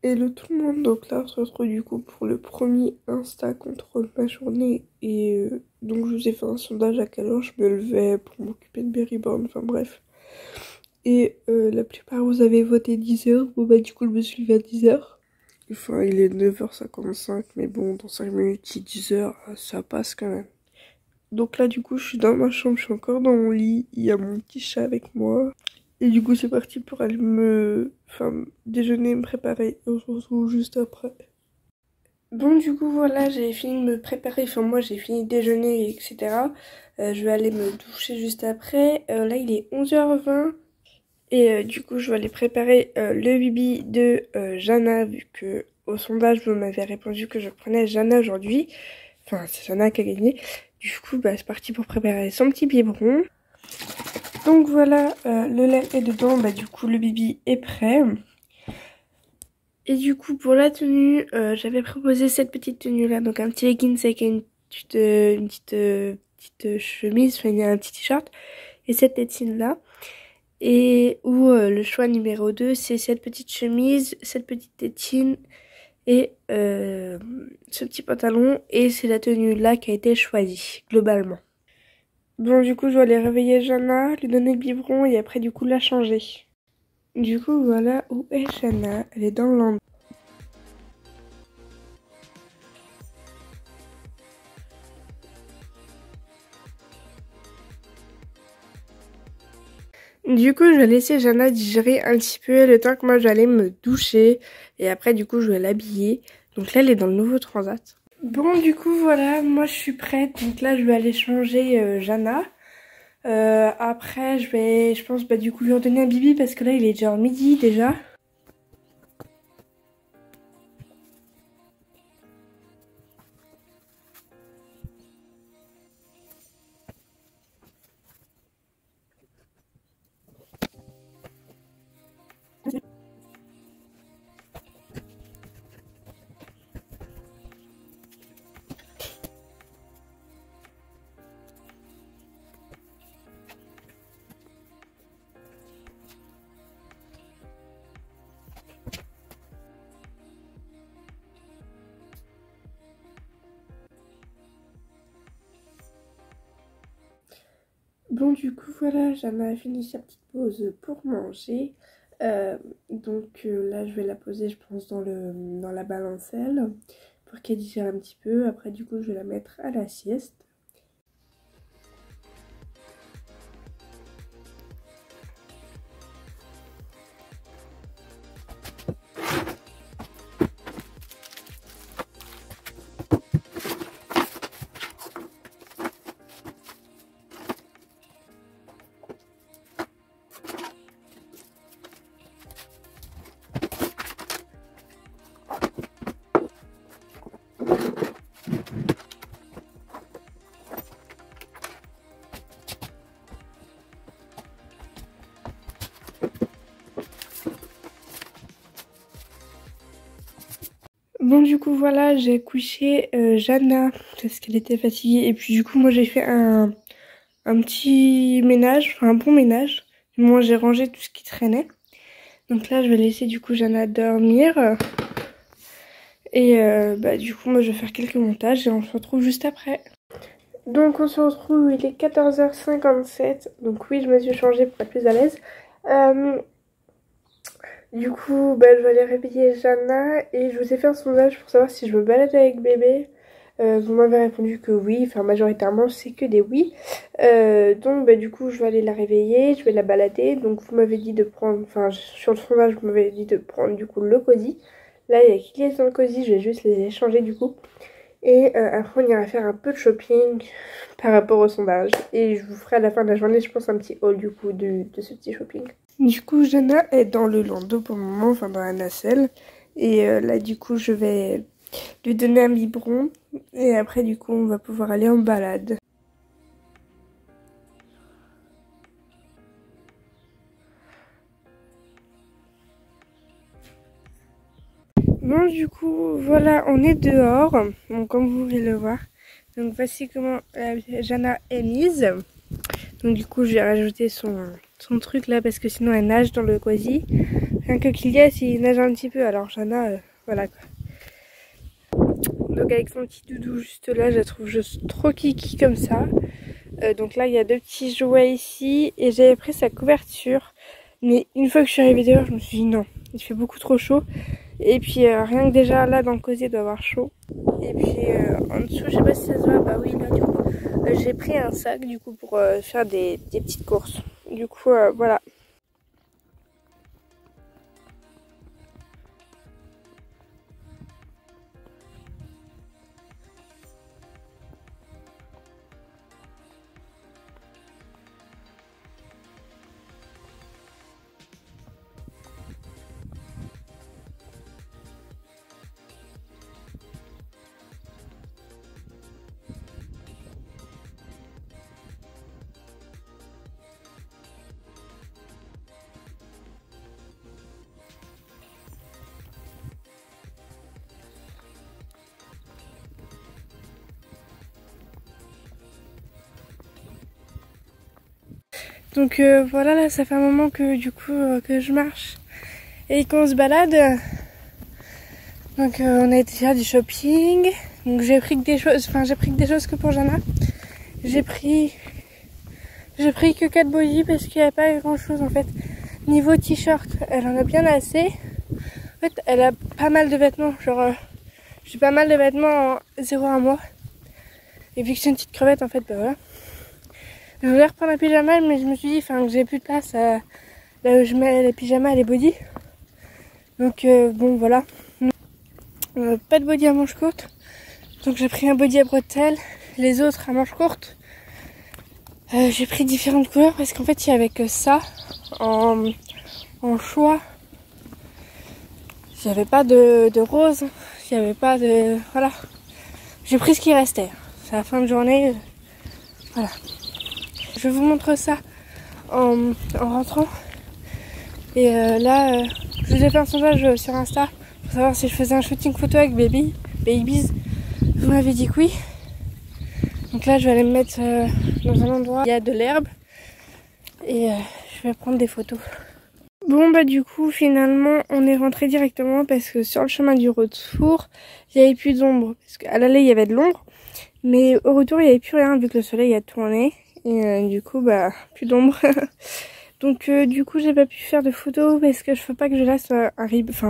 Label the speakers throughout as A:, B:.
A: Hello tout le monde, donc là on se retrouve du coup pour le premier Insta contre ma journée et donc je vous ai fait un sondage à quelle heure je me levais pour m'occuper de Berryborn, enfin bref. Et la plupart vous avez voté 10h, bon bah du coup je me suis levée à 10h. Enfin il est 9h55 mais bon dans 5 minutes il est 10h, ça passe quand même. Donc là du coup je suis dans ma chambre, je suis encore dans mon lit, il y a mon petit chat avec moi. Et du coup, c'est parti pour aller déjeuner, me préparer. On se retrouve juste après. Bon, du coup, voilà, j'ai fini de me préparer. Enfin, moi, j'ai fini de déjeuner, etc. Je vais aller me doucher juste après. Là, il est 11h20. Et du coup, je vais aller préparer le bibi de Jana, vu que au sondage, vous m'avez répondu que je prenais Jana aujourd'hui. Enfin, c'est Jana qui a gagné. Du coup, bah, c'est parti pour préparer son petit biberon. Donc voilà, le lait est dedans, bah du coup le bibi est prêt. Et du coup pour la tenue, j'avais proposé cette petite tenue là, donc un petit leggings avec une petite chemise, enfin un petit t-shirt et cette tétine là. Et où le choix numéro 2 c'est cette petite chemise, cette petite tétine et ce petit pantalon. Et c'est la tenue là qui a été choisie globalement. Bon, du coup, je dois aller réveiller Jana, lui donner le biberon et après, du coup, la changer. Du coup, voilà où est Jana. Elle est dans le lit. Du coup, je vais laisser Jana digérer un petit peu le temps que moi, j'allais me doucher. Et après, du coup, je vais l'habiller. Donc là, elle est dans le nouveau transat. Bon, du coup, voilà, moi, je suis prête. Donc là, je vais aller changer Jana. Après, je pense, bah, du coup, lui redonner un bibi parce que là, il est déjà midi déjà. Bon, du coup, voilà, Jana a fini sa petite pause pour manger. Là, je vais la poser, je pense, dans la balancelle pour qu'elle digère un petit peu. Après, du coup, je vais la mettre à la sieste. Bon, du coup, voilà, j'ai couché Jana parce qu'elle était fatiguée. Et puis, du coup, moi, j'ai fait un petit ménage, enfin un bon ménage. Moi, j'ai rangé tout ce qui traînait. Donc là, je vais laisser, du coup, Jana dormir. Et bah, du coup, moi, je vais faire quelques montages et on se retrouve juste après. Donc, on se retrouve, il est 14h57. Donc, oui, je me suis changée pour être plus à l'aise. Du coup, bah, je vais aller réveiller Jana et je vous ai fait un sondage pour savoir si je me balade avec bébé. Vous m'avez répondu que oui, enfin majoritairement c'est que des oui. Du coup je vais aller la réveiller, je vais la balader. Donc vous m'avez dit de prendre, enfin sur le sondage vous m'avez dit de prendre du coup le cosy. Là il y a qui est dans le cosy, je vais juste les échanger du coup. Et après on ira faire un peu de shopping par rapport au sondage. Et je vous ferai à la fin de la journée je pense un petit haul du coup de ce petit shopping. Du coup Jana est dans le landau pour le moment, enfin dans la nacelle. Et là du coup je vais lui donner un biberon. Et après du coup on va pouvoir aller en balade. Bon du coup voilà on est dehors. Donc comme vous pouvez le voir. Donc voici comment Jana est mise. Donc du coup je vais rajouter son truc là parce que sinon elle nage dans le cosy.
B: Rien que Kilias il nage un petit peu, alors Jana, voilà quoi. Donc avec son petit doudou juste là, je la trouve juste trop kiki comme ça. Donc là il y a deux petits jouets ici et j'avais pris sa couverture. Mais une fois que je suis arrivée dehors, je me suis dit non, il fait beaucoup trop chaud. Et puis rien que déjà là dans le cosier il doit avoir chaud. Et puis en dessous, je sais pas si ça se voit, bah oui là du coup, j'ai pris un sac du coup pour faire des petites courses. Du coup voilà. Donc voilà, là ça fait un moment que du coup que je marche et qu'on se balade. Donc on a été faire du shopping. Donc j'ai pris que des choses, enfin j'ai pris que des choses que pour Jana. J'ai pris que 4 body parce qu'il n'y a pas grand chose en fait. Niveau t-shirt, elle en a bien assez. En fait, elle a pas mal de vêtements, genre j'ai pas mal de vêtements en 0 à mois. Et vu que c'est une petite crevette en fait, bah voilà. Je voulais reprendre un pyjama, mais je me suis dit que j'ai plus de place là où je mets les pyjamas et les bodys. Donc bon voilà. Pas de body à manches courtes. Donc j'ai pris un body à bretelles, les autres à manches courtes. J'ai pris différentes couleurs parce qu'en fait il y avait que ça en choix. Il n'y avait pas de rose, il n'y avait pas de... Voilà. J'ai pris ce qui restait. C'est la fin de journée. Voilà. Je vous montre ça en rentrant. Et là, je vous ai fait un sondage sur Insta pour savoir si je faisais un shooting photo avec Babies. Vous m'avez dit que oui. Donc là, je vais aller me mettre dans un endroit où il y a de l'herbe. Et je vais prendre des photos. Bon bah du coup finalement on est rentré directement parce que sur le chemin du retour il n'y avait plus d'ombre. Parce qu'à l'aller il y avait de l'ombre. Mais au retour il n'y avait plus rien vu que le soleil a tourné. Et du coup bah plus d'ombre. Donc du coup j'ai pas pu faire de photos parce que je veux pas que je laisse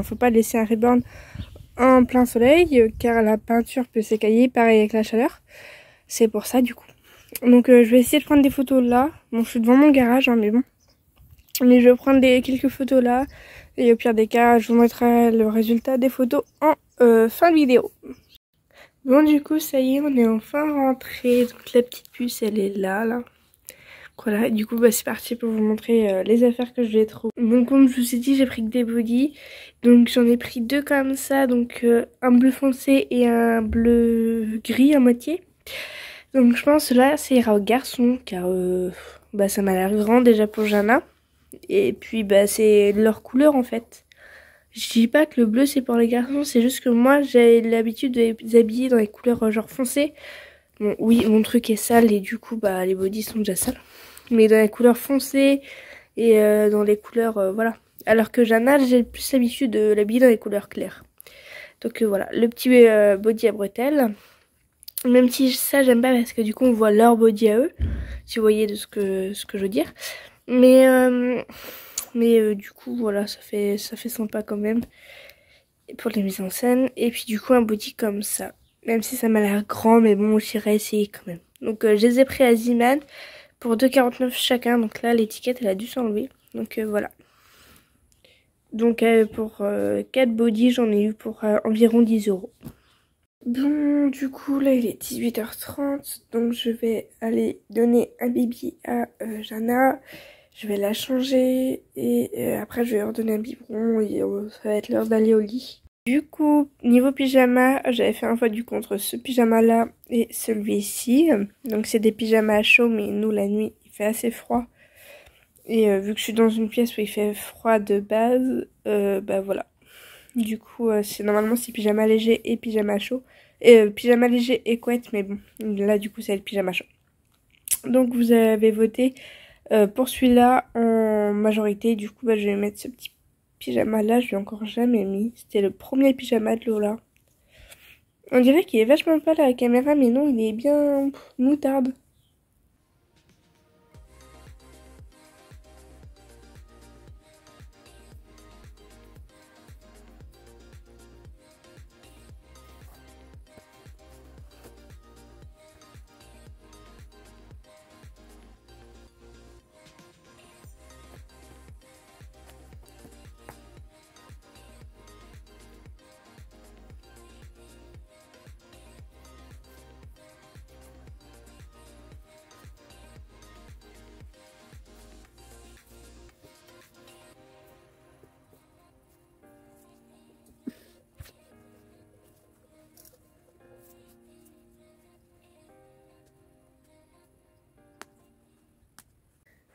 B: faut pas laisser un reborn en plein soleil car la peinture peut s'écailler pareil avec la chaleur. C'est pour ça du coup. Donc je vais essayer de prendre des photos là. Bon je suis devant mon garage hein, mais bon. Mais je vais prendre quelques photos là. Et au pire des cas je vous montrerai le résultat des photos en fin de vidéo. Bon du coup ça y est on est enfin rentré. Donc la petite puce elle est là. Voilà, du coup bah, c'est parti pour vous montrer les affaires que je vais trouver. Donc comme je vous ai dit j'ai pris que des bodys. Donc j'en ai pris deux comme ça. Donc un bleu foncé et un bleu gris à moitié. Donc je pense là ça ira aux garçons car bah, ça m'a l'air grand déjà pour Jana. Et puis bah c'est leur couleur en fait. Je dis pas que le bleu c'est pour les garçons, c'est juste que moi j'ai l'habitude de les habiller dans les couleurs genre foncées. Bon oui mon truc est sale et du coup bah les bodys sont déjà sales. Mais dans les couleurs foncées et dans les couleurs voilà. Alors que Jana j'ai plus l'habitude de l'habiller dans les couleurs claires. Donc voilà le petit body à bretelles. Même si ça j'aime pas parce que du coup on voit leur body à eux. Si vous voyez de ce que je veux dire. Mais du coup voilà ça fait sympa quand même pour les mises en scène. Et puis du coup un body comme ça, même si ça m'a l'air grand mais bon j'irai essayer quand même. Donc je les ai pris à Ziman pour 2,49 chacun. Donc là l'étiquette elle a dû s'enlever. Donc voilà. Donc pour 4 body j'en ai eu pour environ 10 €. Bon du coup là il est 18h30. Donc je vais aller donner un bibi à Jana. Je vais la changer et après je vais leur donner un biberon et ça va être l'heure d'aller au lit. Du coup, niveau pyjama, j'avais fait un fois du coup entre ce pyjama là et celui-ci. Donc c'est des pyjamas chauds mais nous la nuit il fait assez froid. Et vu que je suis dans une pièce où il fait froid de base, bah voilà. Du coup normalement c'est pyjama léger et pyjama chaud. Pyjama léger et couette mais bon, là du coup c'est le pyjama chaud. Donc vous avez voté pour celui-là en majorité, du coup bah, je vais mettre ce petit
A: pyjama là, je lui ai encore jamais mis. C'était le premier pyjama de Lola. On dirait qu'il est vachement pâle à la caméra, mais non, il est bien moutarde.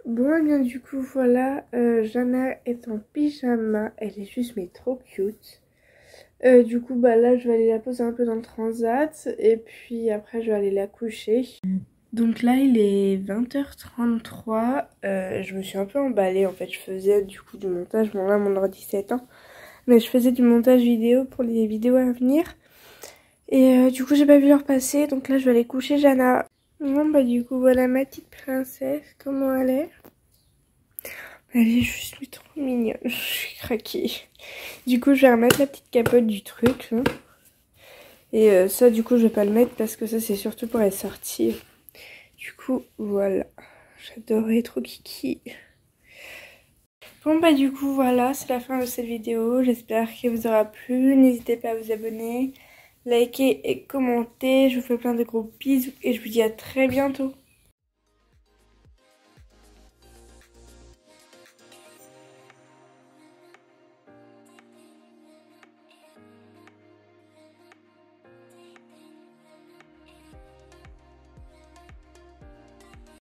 A: Bon, et bien du coup, voilà, Jana est en pyjama, elle est juste mais trop cute. Du coup, bah là, je vais aller la poser un peu dans le transat, et puis après, je vais aller la coucher. Donc là, il est 20h33, je me suis un peu emballée, en fait, je faisais du coup du montage, bon là, mon ordi s'éteint, mais je faisais du montage vidéo pour les vidéos à venir. Et du coup, j'ai pas vu l'heure passer, donc là, je vais aller coucher Jana. Bon, bah du coup, voilà ma petite princesse, comment elle est. Elle est juste trop mignonne, je suis craquée. Du coup, je vais remettre la petite capote du truc. Là. Et ça, du coup, je vais pas le mettre parce que ça, c'est surtout pour les sortir. Du coup, voilà. J'adorais trop Kiki. Bon, bah du coup, voilà, c'est la fin de cette vidéo. J'espère qu'elle vous aura plu. N'hésitez pas à vous abonner, liker et commenter. Je vous fais plein de gros bisous et je vous dis à très bientôt.